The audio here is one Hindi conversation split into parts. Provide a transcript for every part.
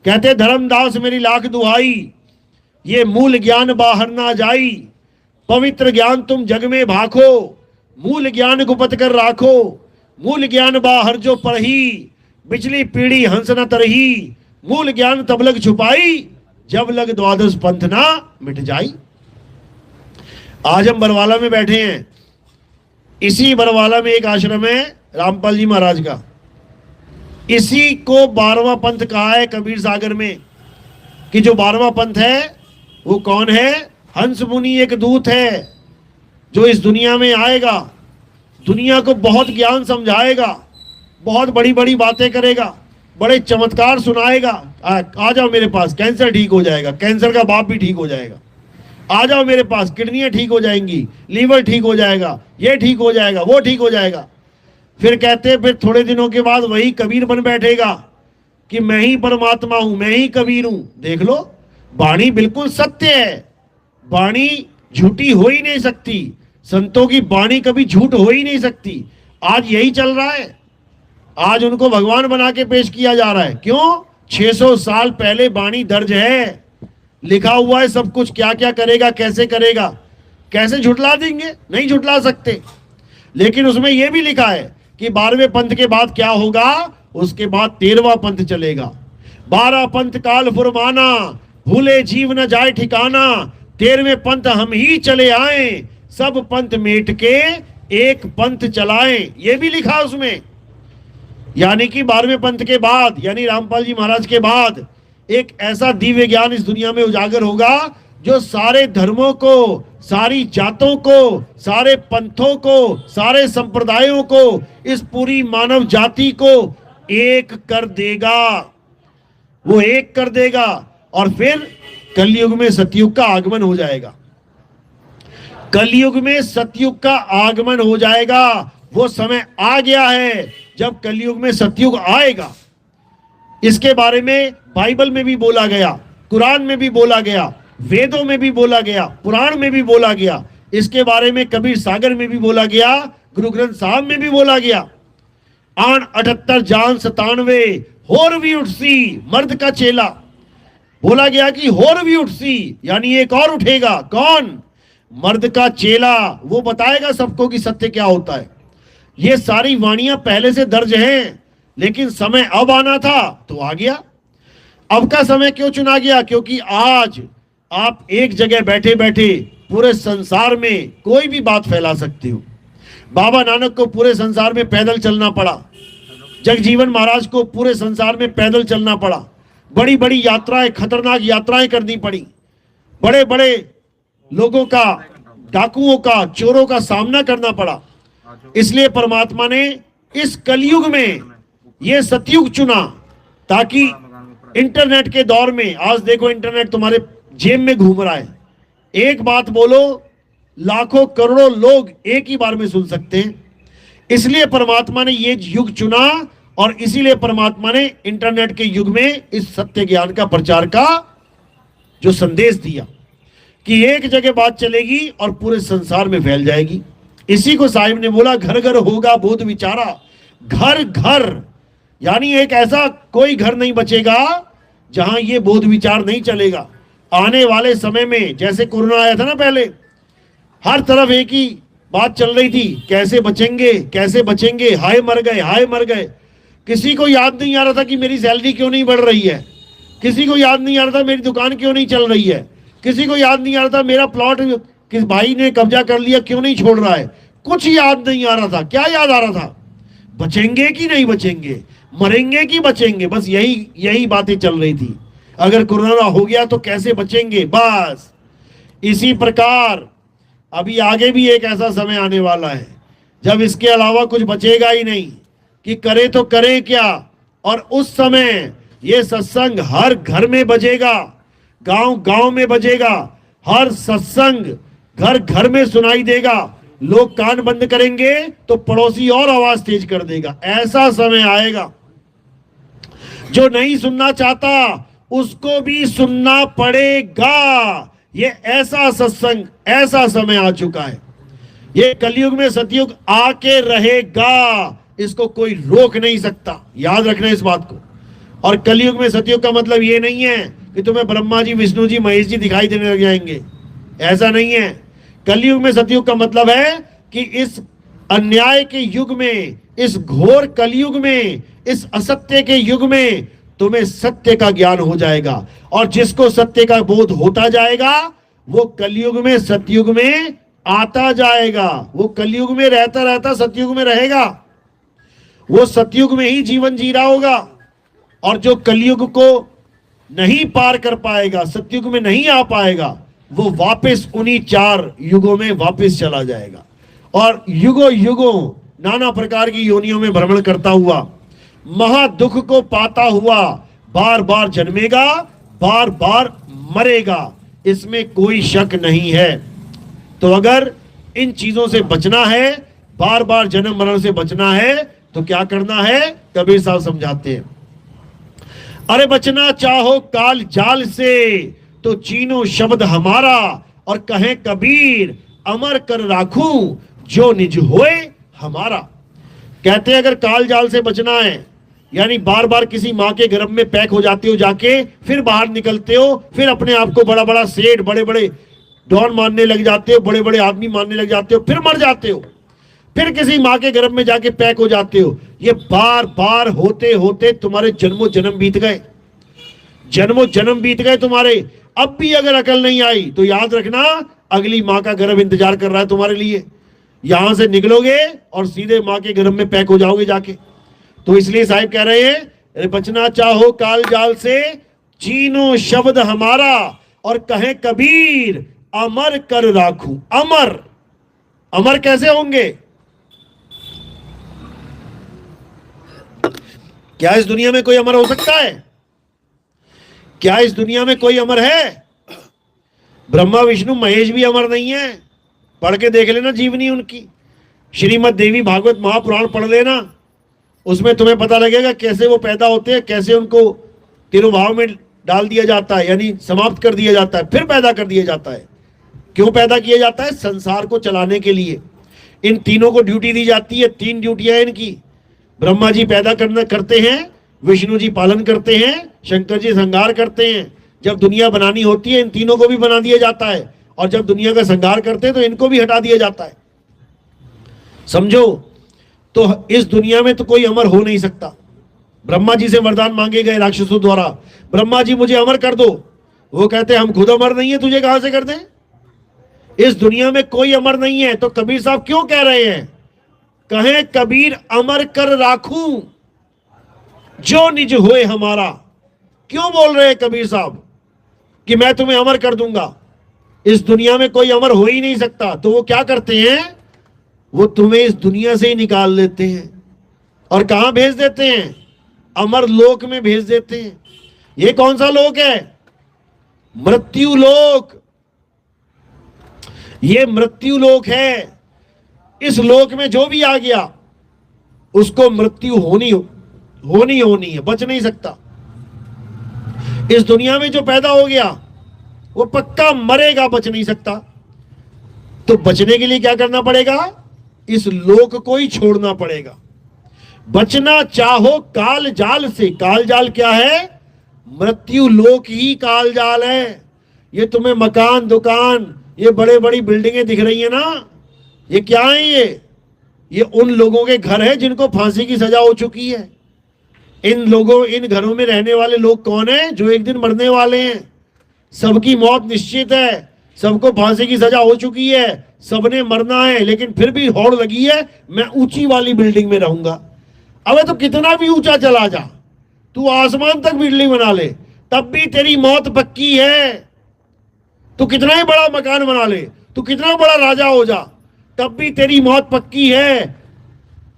कहते धर्मदास मेरी लाख दुहाई, ये मूल ज्ञान बाहर ना जाई। पवित्र ज्ञान तुम जग में भाखो, मूल ज्ञान गुपत कर राखो। मूल ज्ञान बाहर जो पढ़ी, बिचली पीढ़ी हंस न तरही। मूल ज्ञान तब लग छुपाई, जब लग द्वादश पंथ ना मिट जाई। आज हम बरवाला में बैठे हैं। इसी बरवाला में एक आश्रम है रामपाल जी महाराज का। इसी को 12वां पंथ कहा है कबीर सागर में, कि जो 12वां पंथ है वो कौन है? हंस मुनि एक दूत है जो इस दुनिया में आएगा, दुनिया को बहुत ज्ञान समझाएगा, बहुत बड़ी बड़ी बातें करेगा, बड़े चमत्कार सुनाएगा। आ जाओ मेरे पास, कैंसर ठीक हो जाएगा, कैंसर का बाप भी ठीक हो जाएगा। आ जाओ मेरे पास, किडनियां ठीक हो जाएंगी, लीवर ठीक हो जाएगा, ये ठीक हो जाएगा, वो ठीक हो जाएगा। फिर कहते फिर थोड़े दिनों के बाद वही कबीर बन बैठेगा कि मैं ही परमात्मा हूं, मैं ही कबीर हूं। देख लो, वाणी बिल्कुल सत्य है, वाणी झूठी हो ही नहीं सकती। संतों की वाणी कभी झूठ हो ही नहीं सकती। आज यही चल रहा है, आज उनको भगवान बना के पेश किया जा रहा है। क्यों? 600 साल पहले वाणी दर्ज है, लिखा हुआ है सब कुछ, क्या क्या करेगा, कैसे करेगा। कैसे झुठला देंगे? नहीं झुठला सकते। लेकिन उसमें यह भी लिखा है कि 12वें पंथ के बाद क्या होगा, उसके बाद 13वां पंथ चलेगा। 12 पंथ काल फुरमाना, भूले जीव न जाए ठिकाना। 13वें पंथ हम ही चले आए, सब पंथ मेट के एक पंथ चलाएं। ये भी लिखा उसमें। यानी कि 12वें पंथ के बाद, यानी रामपाल जी महाराज के बाद, एक ऐसा दिव्य ज्ञान इस दुनिया में उजागर होगा जो सारे धर्मों को, सारी जातों को, सारे पंथों को, सारे संप्रदायों को, इस पूरी मानव जाति को एक कर देगा। वो एक कर देगा और फिर कलयुग में सतयुग का आगमन हो जाएगा। कलयुग में सतयुग का आगमन हो जाएगा। वो समय आ गया है जब कलयुग में सतयुग आएगा। इसके बारे में बाइबल में भी बोला गया, कुरान में भी बोला गया, वेदों में भी बोला गया, पुराण में भी बोला गया। इसके बारे में कबीर सागर में भी बोला गया, गुरु ग्रंथ साहब में भी बोला गया। आन 78 जान 97 होर भी उठसी मर्द का चेला। बोला गया कि होर भी उठसी, यानी एक और उठेगा। कौन? मर्द का चेला। वो बताएगा सबको कि सत्य क्या होता है। ये सारी वाणियां पहले से दर्ज हैं, लेकिन समय अब आना था तो आ गया। अब का समय क्यों चुना गया? क्योंकि आज आप एक जगह बैठे बैठे पूरे संसार में कोई भी बात फैला सकते हो। बाबा नानक को पूरे संसार में पैदल चलना पड़ा, जगजीवन महाराज को पूरे संसार में पैदल चलना पड़ा, बड़ी बड़ी यात्राएं, खतरनाक यात्राएं करनी पड़ी, बड़े बड़े लोगों का, डाकुओं का, चोरों का सामना करना पड़ा। इसलिए परमात्मा ने इस कलयुग में ये सतयुग चुना, ताकि इंटरनेट के दौर में, आज देखो इंटरनेट तुम्हारे जेब में घूम रहा है, एक बात बोलो लाखों करोड़ों लोग एक ही बार में सुन सकते हैं। इसलिए परमात्मा ने ये युग चुना और इसीलिए परमात्मा ने इंटरनेट के युग में इस सत्य ज्ञान का प्रचार का जो संदेश दिया कि एक जगह बात चलेगी और पूरे संसार में फैल जाएगी। इसी को साहिब ने बोला, घर घर होगा बोध विचारा। घर घर, यानी एक ऐसा कोई घर नहीं बचेगा जहां ये बोध विचार नहीं चलेगा। आने वाले समय में, जैसे कोरोना आया था ना पहले, हर तरफ एक ही बात चल रही थी, कैसे बचेंगे, कैसे बचेंगे, हाय मर गए, हाय मर गए। किसी को याद नहीं आ रहा था कि मेरी सैलरी क्यों नहीं बढ़ रही है, किसी को याद नहीं आ रहा था मेरी दुकान क्यों नहीं चल रही है, किसी को याद नहीं आ रहा था मेरा प्लॉट किस भाई ने कब्जा कर लिया क्यों नहीं छोड़ रहा है। कुछ याद नहीं आ रहा था। क्या याद आ रहा था? बचेंगे कि नहीं बचेंगे, मरेंगे कि बचेंगे, बस यही बातें चल रही थी। अगर कोरोना हो गया तो कैसे बचेंगे, बस इसी प्रकार अभी आगे भी एक ऐसा समय आने वाला है जब इसके अलावा कुछ बचेगा ही नहीं कि करे तो करे क्या। और उस समय ये सत्संग हर घर में बजेगा, गांव गांव में बजेगा, हर सत्संग घर घर में सुनाई देगा। लोग कान बंद करेंगे तो पड़ोसी और आवाज तेज कर देगा। ऐसा समय आएगा, जो नहीं सुनना चाहता उसको भी सुनना पड़ेगा। ये ऐसा सत्संग, ऐसा समय आ चुका है। ये कलयुग में सतयुग आके रहेगा, इसको कोई रोक नहीं सकता। याद रखना इस बात को, और कलयुग में सतयुग का मतलब ये नहीं है कि तुम्हें ब्रह्मा जी, विष्णु जी, महेश जी दिखाई देने लग जाएंगे, ऐसा नहीं है। कलयुग में सतयुग का मतलब है कि इस अन्याय के युग में, इस घोर कलयुग में, इस असत्य के युग में तुम्हें सत्य का ज्ञान हो जाएगा, और जिसको सत्य का बोध होता जाएगा वो कलयुग में सतयुग में आता जाएगा। वो कलयुग में रहता रहता सतयुग में रहेगा, वो सतयुग में ही जीवन जी रहा होगा। और जो कलयुग को नहीं पार कर पाएगा, सतयुग में नहीं आ पाएगा, वो वापस उन्हीं 4 युगों में वापस चला जाएगा और युगों युगों नाना प्रकार की योनियों में भ्रमण करता हुआ, महा दुख को पाता हुआ बार बार जन्मेगा, बार बार मरेगा, इसमें कोई शक नहीं है। तो अगर इन चीजों से बचना है, बार बार जन्म मरण से बचना है, तो क्या करना है? कबीर साहब समझाते हैं, अरे बचना चाहो काल जाल से तो चीनो शब्द हमारा, और कहे कबीर अमर कर राखूं जो निज होए हमारा। कहते हैं अगर काल जाल से बचना है, यानी बार बार किसी माँ के गर्भ में पैक हो जाते हो जाके, फिर बाहर निकलते हो, फिर अपने आप को बड़ा बड़ा सेठ, बड़े बड़े डॉन मानने लग जाते हो, बड़े बड़े आदमी मानने लग जाते हो, फिर मर जाते हो, फिर किसी माँ के गर्भ में जाके पैक हो जाते हो। ये बार बार होते होते तुम्हारे जन्मों जन्म बीत गए, जन्मों जन्म बीत गए तुम्हारे। अब भी अगर अकल नहीं आई तो याद रखना अगली माँ का गर्भ इंतजार कर रहा है तुम्हारे लिए। यहां से निकलोगे और सीधे माँ के गर्भ में पैक हो जाओगे जाके। तो इसलिए साहिब कह रहे हैं, बचना चाहो काल जाल से चीनो शब्द हमारा, और कहे कबीर अमर कर राखूं। अमर, अमर कैसे होंगे? क्या इस दुनिया में कोई अमर हो सकता है? क्या इस दुनिया में कोई अमर है? ब्रह्मा विष्णु महेश भी अमर नहीं है। पढ़ के देख लेना जीवनी उनकी, श्रीमद् देवी भागवत महापुराण पढ़ लेना, उसमें तुम्हें पता लगेगा कैसे वो पैदा होते हैं, कैसे उनको तिरुभाव में डाल दिया जाता है, यानी समाप्त कर दिया जाता है, फिर पैदा कर दिया जाता है। क्यों पैदा किया जाता है? संसार को चलाने के लिए। इन तीनों को ड्यूटी दी जाती है, 3 ड्यूटियां हैं इनकी। ब्रह्मा जी पैदा करते हैं, विष्णु जी पालन करते हैं, शंकर जी संहार करते हैं। जब दुनिया बनानी होती है इन तीनों को भी बना दिया जाता है, और जब दुनिया का संहार करते हैं तो इनको भी हटा दिया जाता है। समझो, तो इस दुनिया में तो कोई अमर हो नहीं सकता। ब्रह्मा जी से वरदान मांगे गए राक्षसों द्वारा, ब्रह्मा जी मुझे अमर कर दो। वो कहते हम खुद अमर नहीं है, तुझे कहां से कर दें? इस दुनिया में कोई अमर नहीं है। तो कबीर साहब क्यों कह रहे हैं, कहे कबीर अमर कर राखूं जो निज होए हमारा। क्यों बोल रहे हैं कबीर साहब कि मैं तुम्हें अमर कर दूंगा? इस दुनिया में कोई अमर हो ही नहीं सकता। तो वो क्या करते हैं, वो तुम्हें इस दुनिया से ही निकाल देते हैं और कहां भेज देते हैं? अमर लोक में भेज देते हैं। ये कौन सा लोक है? मृत्यु लोक। ये मृत्यु लोक है। इस लोक में जो भी आ गया उसको मृत्यु होनी है, बच नहीं सकता। इस दुनिया में जो पैदा हो गया वो पक्का मरेगा, बच नहीं सकता। तो बचने के लिए क्या करना पड़ेगा? इस लोक को ही छोड़ना पड़ेगा। बचना चाहो काल जाल से। काल जाल क्या है? मृत्यु लोक ही काल जाल है। ये तुम्हें मकान, दुकान, ये बड़े बड़ी बिल्डिंगें दिख रही है ना, ये क्या है? ये उन लोगों के घर है जिनको फांसी की सजा हो चुकी है। इन घरों में रहने वाले लोग कौन है? जो एक दिन मरने वाले हैं। सबकी मौत निश्चित है, सबको फांसी की सजा हो चुकी है, सबने मरना है, लेकिन फिर भी होड़ लगी है मैं ऊंची वाली बिल्डिंग में रहूंगा। अबे तो कितना भी ऊंचा चला जा, तू आसमान तक बिल्डिंग बना ले, तब भी तेरी मौत पक्की है। तू कितना ही बड़ा मकान बना ले, तू कितना बड़ा राजा हो जा, तब भी तेरी मौत पक्की है,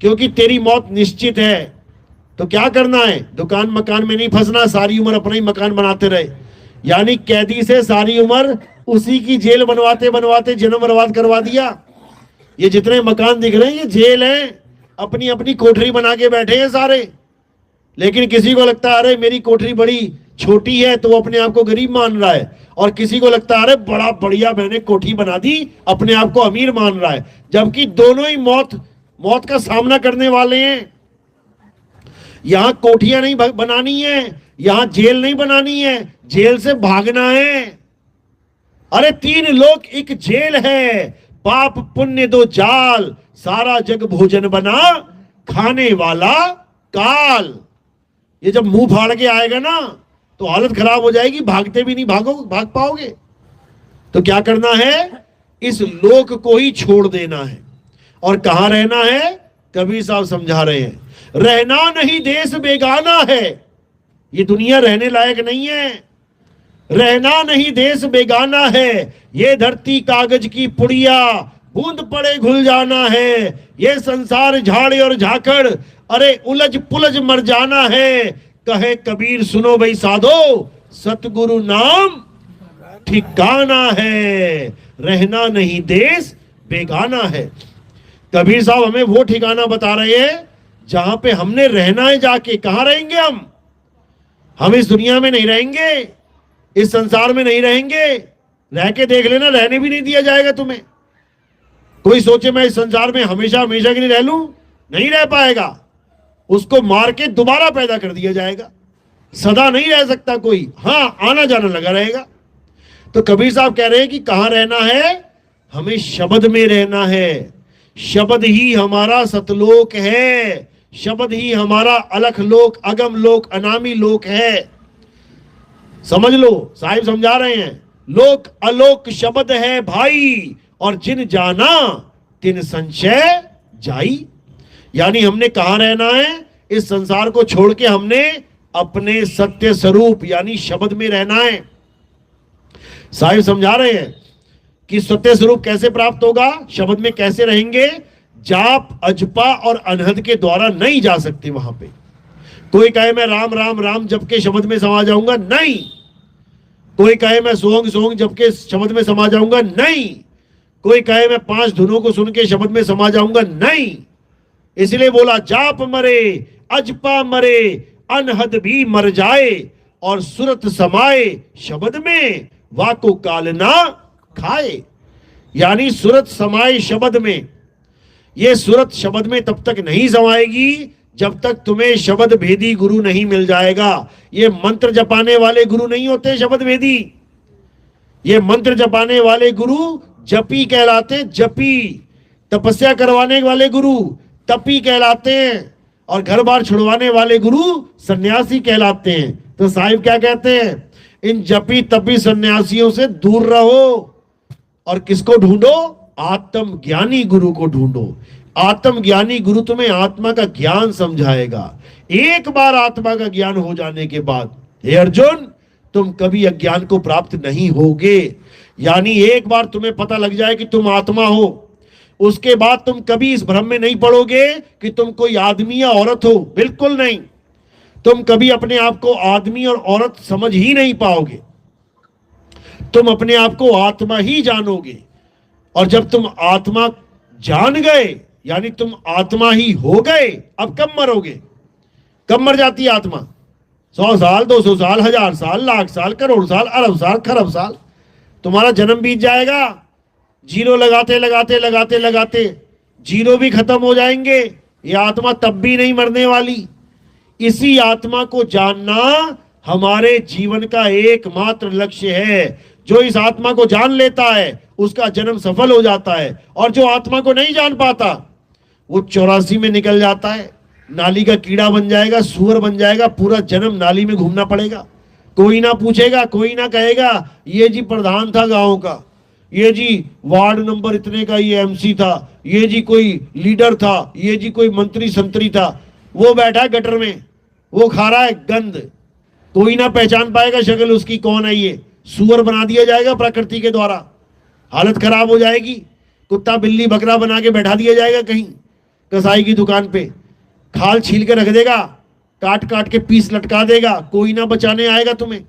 क्योंकि तेरी मौत निश्चित है। तो क्या करना है? दुकान मकान में नहीं फंसना, सारी उम्र अपना ही मकान बनाते रहे। यानी कैदी से सारी उम्र उसी की जेल बनवाते बनवाते जन्म बर्बाद करवा दिया। ये जितने मकान दिख रहे हैं ये जेल है, अपनी अपनी कोठरी बना के बैठे हैं सारे। लेकिन किसी को लगता है अरे मेरी कोठरी बड़ी छोटी है तो वो अपने आप को गरीब मान रहा है, और किसी को लगता है अरे बड़ा बढ़िया मैंने कोठी बना दी, अपने आप को अमीर मान रहा है। जबकि दोनों ही मौत का सामना करने वाले हैं। यहां कोठियां नहीं बनानी है, यहां जेल नहीं बनानी है, जेल से भागना है। अरे 3 लोक एक जेल है, पाप पुण्य 2 जाल, सारा जग भोजन बना, खाने वाला काल। ये जब मुंह फाड़ के आएगा ना तो हालत खराब हो जाएगी, भागते भी नहीं भाग पाओगे। तो क्या करना है, इस लोक को ही छोड़ देना है। और कहां रहना है, कबीर साहब समझा रहे हैं, रहना नहीं देश बेगाना है। ये दुनिया रहने लायक नहीं है, रहना नहीं देश बेगाना है। ये धरती कागज की पुड़िया, बूंद पड़े घुल जाना है। ये संसार झाड़े और झाकड़, अरे उलझ पुलझ मर जाना है। कहे कबीर सुनो भाई साधो, सतगुरु नाम ठिकाना है, रहना नहीं देश बेगाना है। कबीर साहब हमें वो ठिकाना बता रहे हैं जहां पे हमने रहना है। जाके कहां रहेंगे हम इस दुनिया में नहीं रहेंगे, इस संसार में नहीं रहेंगे। रह के देख लेना, रहने भी नहीं दिया जाएगा तुम्हें। कोई सोचे मैं इस संसार में हमेशा हमेशा के लिए रह लूं, नहीं रह पाएगा। उसको मार के दोबारा पैदा कर दिया जाएगा, सदा नहीं रह सकता कोई। हाँ, आना जाना लगा रहेगा। तो कबीर साहब कह रहे हैं कि कहां रहना है, हमें शब्द में रहना है। शब्द ही हमारा सतलोक है, शब्द ही हमारा अलख लोक, अगम लोक, अनामी लोक है। समझ लो, साहिब समझा रहे हैं, लोक अलोक शब्द है भाई, और जिन जाना तिन संशय जाई। यानी हमने कहां रहना है, इस संसार को छोड़ के हमने अपने सत्य स्वरूप यानी शब्द में रहना है। साहिब समझा रहे हैं कि सत्य स्वरूप कैसे प्राप्त होगा, शब्द में कैसे रहेंगे। जाप अजपा और अनहद के द्वारा नहीं जा सकते वहां पे। कोई कहे मैं राम राम राम जप के शब्द में समा जाऊंगा, नहीं। कोई कहे मैं सोहंग सोहंग जप के शब्द में समा जाऊंगा, नहीं। कोई कहे मैं 5 धुनों को सुन के शब्द में समा जाऊंगा, नहीं। इसलिए बोला जाप मरे अजपा मरे, अनहद भी मर जाए, और सुरत समाए शब्द में, वाको काल ना खाए। यानी सुरत समाए शब्द में। ये सुरत शब्द में तब तक नहीं समाएगी जब तक तुम्हें शब्द भेदी गुरु नहीं मिल जाएगा। ये मंत्र जपाने वाले गुरु नहीं होते शब्द भेदी, ये मंत्र जपाने वाले गुरु जपी कहलाते, जपी। तपस्या करवाने वाले गुरु तपी कहलाते हैं, और घर बार छुड़वाने वाले गुरु सन्यासी कहलाते हैं। तो साहिब क्या कहते हैं, इन जपी तपी सन्यासियों से दूर रहो, और किसको ढूंढो, आत्म ज्ञानी गुरु को ढूंढो। आत्म ज्ञानी गुरु तुम्हें आत्मा का ज्ञान समझाएगा। एक बार आत्मा का ज्ञान हो जाने के बाद हे अर्जुन, तुम कभी अज्ञान को प्राप्त नहीं होगे। यानी एक बार तुम्हें पता लग जाए कि तुम आत्मा हो, उसके बाद तुम कभी इस भ्रम में नहीं पड़ोगे कि तुम कोई आदमी या औरत हो। बिल्कुल नहीं, तुम कभी अपने आप को आदमी और औरत समझ ही नहीं पाओगे। तुम अपने आप को आत्मा ही जानोगे। और जब तुम आत्मा जान गए यानी तुम आत्मा ही हो गए, अब कब मरोगे, कब मर जाती है आत्मा? 100 साल, 200 साल, 1000 साल, लाख साल, करोड़ साल, अरब साल, खरब साल, तुम्हारा जन्म बीत जाएगा। जीरो लगाते लगाते लगाते लगाते जीरो भी खत्म हो जाएंगे। ये आत्मा तब भी नहीं मरने वाली। इसी आत्मा को जानना हमारे जीवन का एकमात्र लक्ष्य है। जो इस आत्मा को जान लेता है उसका जन्म सफल हो जाता है, और जो आत्मा को नहीं जान पाता वो 84 में निकल जाता है, नाली का कीड़ा बन जाएगा, सुअर बन जाएगा, पूरा जन्म नाली में घूमना पड़ेगा। कोई ना पूछेगा, कोई ना कहेगा ये जी प्रधान था गांव का, ये जी वार्ड नंबर इतने का ये एमसी था, ये जी कोई लीडर था, ये जी कोई मंत्री संतरी था। वो बैठा है गटर में, वो खा रहा है गंद, कोई ना पहचान पाएगा शक्ल उसकी कौन है। ये सुअर बना दिया जाएगा प्रकृति के द्वारा, हालत खराब हो जाएगी। कुत्ता बिल्ली बकरा बना के बैठा दिया जाएगा कहीं कसाई की दुकान पे, खाल छील के रख देगा, काट काट के पीस लटका देगा, कोई ना बचाने आएगा तुम्हें।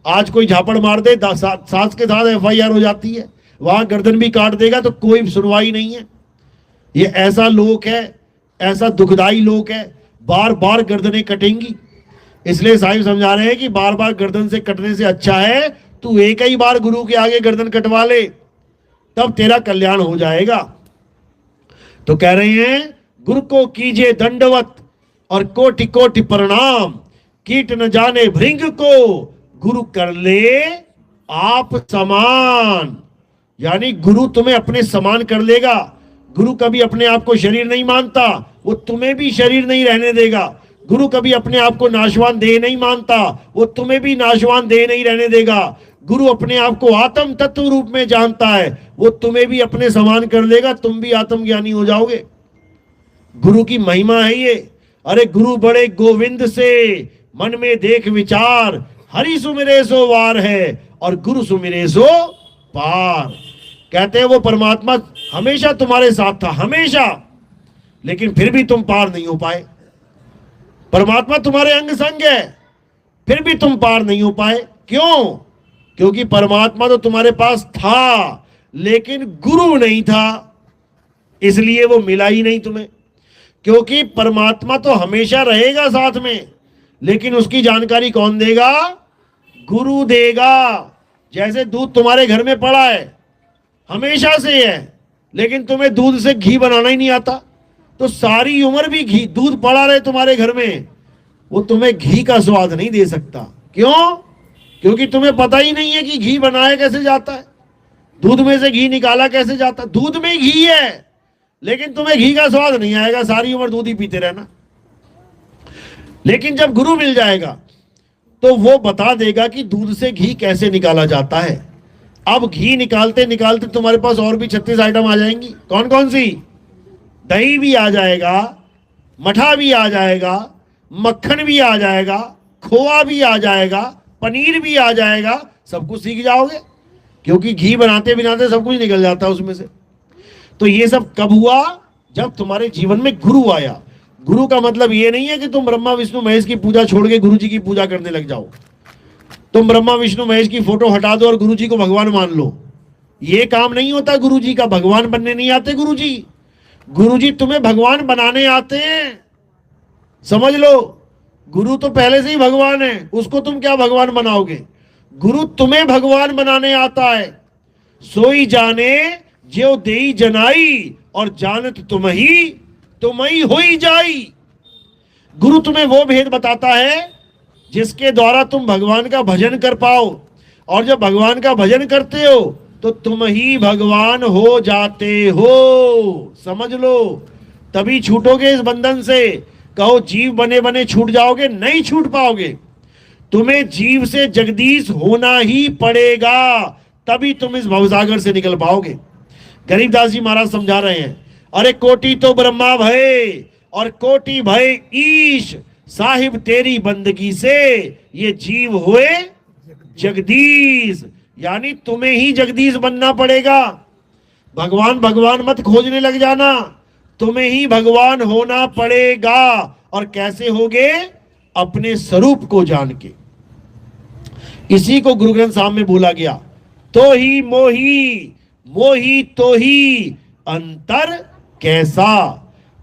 आज कोई झापड़ मार दे, साथ के साथ FIR हो जाती है, वहां गर्दन भी काट देगा तो कोई सुनवाई नहीं है। ये ऐसा लोक है, ऐसा दुखदाई लोक है, बार बार गर्दनें कटेंगी। इसलिए साहिब समझा रहे हैं कि बार बार गर्दन से कटने से अच्छा है तू एक ही बार गुरु के आगे गर्दन कटवा ले, तब तेरा कल्याण हो जाएगा। तो कह रहे हैं गुरु को कीजिए दंडवत और कोटि कोटि प्रणाम, कीट न जाने भृंग को, गुरु कर ले आप समान। यानी गुरु तुम्हें अपने समान कर लेगा। गुरु कभी अपने आप को शरीर नहीं मानता, वो तुम्हें भी शरीर नहीं रहने देगा। गुरु कभी अपने आप को नाशवान देह नहीं मानता, वो तुम्हें भी नाशवान देह नहीं रहने देगा। गुरु अपने आप को आत्म तत्व रूप में जानता है, वो तुम्हें भी अपने समान कर लेगा, तुम भी आत्मज्ञानी हो जाओगे। गुरु की महिमा है ये। अरे गुरु बड़े गोविंद से, मन में देख विचार, हरि सुमिरे सो वार है, और गुरु सुमिरे सो पार। कहते हैं वो परमात्मा हमेशा तुम्हारे साथ था, हमेशा, लेकिन फिर भी तुम पार नहीं हो पाए। परमात्मा तुम्हारे अंग संग है, फिर भी तुम पार नहीं हो पाए। क्यों? क्योंकि परमात्मा तो तुम्हारे पास था, लेकिन गुरु नहीं था, इसलिए वो मिला ही नहीं तुम्हें। क्योंकि परमात्मा तो हमेशा रहेगा साथ में, लेकिन उसकी जानकारी कौन देगा? गुरु देगा। जैसे दूध तुम्हारे घर में पड़ा है, हमेशा से है, लेकिन तुम्हें दूध से घी बनाना ही नहीं आता, तो सारी उम्र भी घी दूध पड़ा रहे तुम्हारे घर में, वो तुम्हें घी का स्वाद नहीं दे सकता। क्यों? क्योंकि तुम्हें पता ही नहीं है कि घी बनाया कैसे जाता है, दूध में से घी निकाला कैसे जाता है। दूध में घी है, लेकिन तुम्हें घी का स्वाद नहीं आएगा, सारी उम्र दूध ही पीते रहना। लेकिन जब गुरु मिल जाएगा तो वो बता देगा कि दूध से घी कैसे निकाला जाता है। अब घी निकालते निकालते तुम्हारे पास और भी 36 आइटम आ जाएंगी। कौन कौन सी? दही भी आ जाएगा, मठा भी आ जाएगा, मक्खन भी आ जाएगा, खोआ भी आ जाएगा, पनीर भी आ जाएगा। सब कुछ सीख जाओगे, क्योंकि घी बनाते बनाते सब कुछ निकल जाता है उसमें से। तो ये सब कब हुआ? जब तुम्हारे जीवन में गुरु आया। गुरु का मतलब ये नहीं है कि तुम ब्रह्मा विष्णु महेश की पूजा छोड़ के गुरु जी की पूजा करने लग जाओ। तुम ब्रह्मा विष्णु महेश की फोटो हटा दो और गुरु जी को भगवान मान लो। ये काम नहीं होता गुरु जी का। भगवान बनने नहीं आते गुरु जी। गुरु जी तुम्हें भगवान बनाने आते हैं, समझ लो। गुरु तो पहले से ही भगवान है, उसको तुम क्या भगवान बनाओगे? गुरु तुम्हें भगवान बनाने आता है। सोई जाने ज्यो देई जनाई, और जानत तुम ही होई जाई। गुरु तुम्हें वो भेद बताता है जिसके द्वारा तुम भगवान का भजन कर पाओ, और जब भगवान का भजन करते हो तो तुम ही भगवान हो जाते हो। समझ लो, तभी छूटोगे इस बंधन से। कहो जीव बने बने छूट जाओगे, नहीं छूट पाओगे। तुम्हें जीव से जगदीश होना ही पड़ेगा, तभी तुम इस भवसागर से निकल पाओगे। गरीबदास जी महाराज समझा रहे हैं, अरे कोटि तो ब्रह्मा भय और कोटि भय ईश, साहिब तेरी बंदगी से ये जीव हुए जगदीश। यानी तुम्हें ही जगदीश बनना पड़ेगा। भगवान भगवान मत खोजने लग जाना, तुम्हें ही भगवान होना पड़ेगा। और कैसे होगे? अपने स्वरूप को जान के। इसी को गुरु ग्रंथ साहब में बोला गया, तो ही मोही मोही तो ही अंतर कैसा,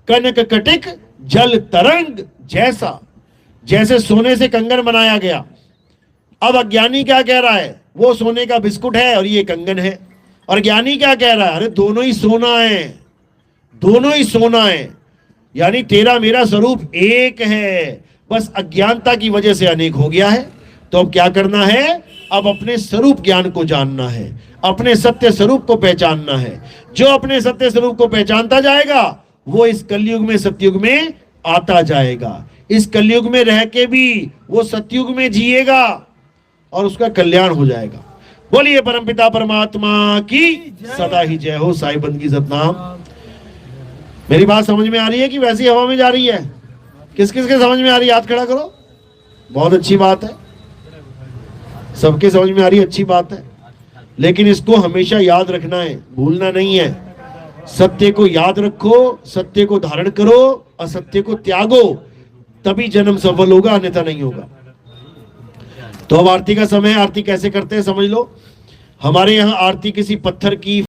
कनक कटिक जल तरंग जैसा। जैसे सोने से कंगन बनाया गया, अब अज्ञानी क्या कह रहा है? वो सोने का बिस्कुट है और ये कंगन है। और ज्ञानी क्या कह रहा है? अरे दोनों ही सोना है, दोनों ही सोना है। यानी तेरा मेरा स्वरूप एक है, बस अज्ञानता की वजह से अनेक हो गया है। तो अब क्या करना है? अब अपने स्वरूप ज्ञान को जानना है, अपने सत्य स्वरूप को पहचानना है। जो अपने सत्य स्वरूप को पहचानता जाएगा वो इस कलयुग में सतयुग में आता जाएगा। इस कलयुग में रह के भी वो सतयुग में जिएगा और उसका कल्याण हो जाएगा। बोलिए परमपिता परमात्मा की सदा ही जय हो। साईं बंदगी सतनाम। मेरी बात समझ में आ रही है कि वैसी हवा में जा रही है? किस किस के समझ में आ रही है? हाथ खड़ा करो। बहुत अच्छी बात है, सबके समझ में आ रही है, अच्छी बात है। लेकिन इसको हमेशा याद रखना है, भूलना नहीं है। सत्य को याद रखो, सत्य को धारण करो, असत्य को त्यागो, तभी जन्म सफल होगा, अन्यथा नहीं होगा। तो अब आरती का समय। आरती कैसे करते हैं समझ लो। हमारे यहाँ आरती किसी पत्थर की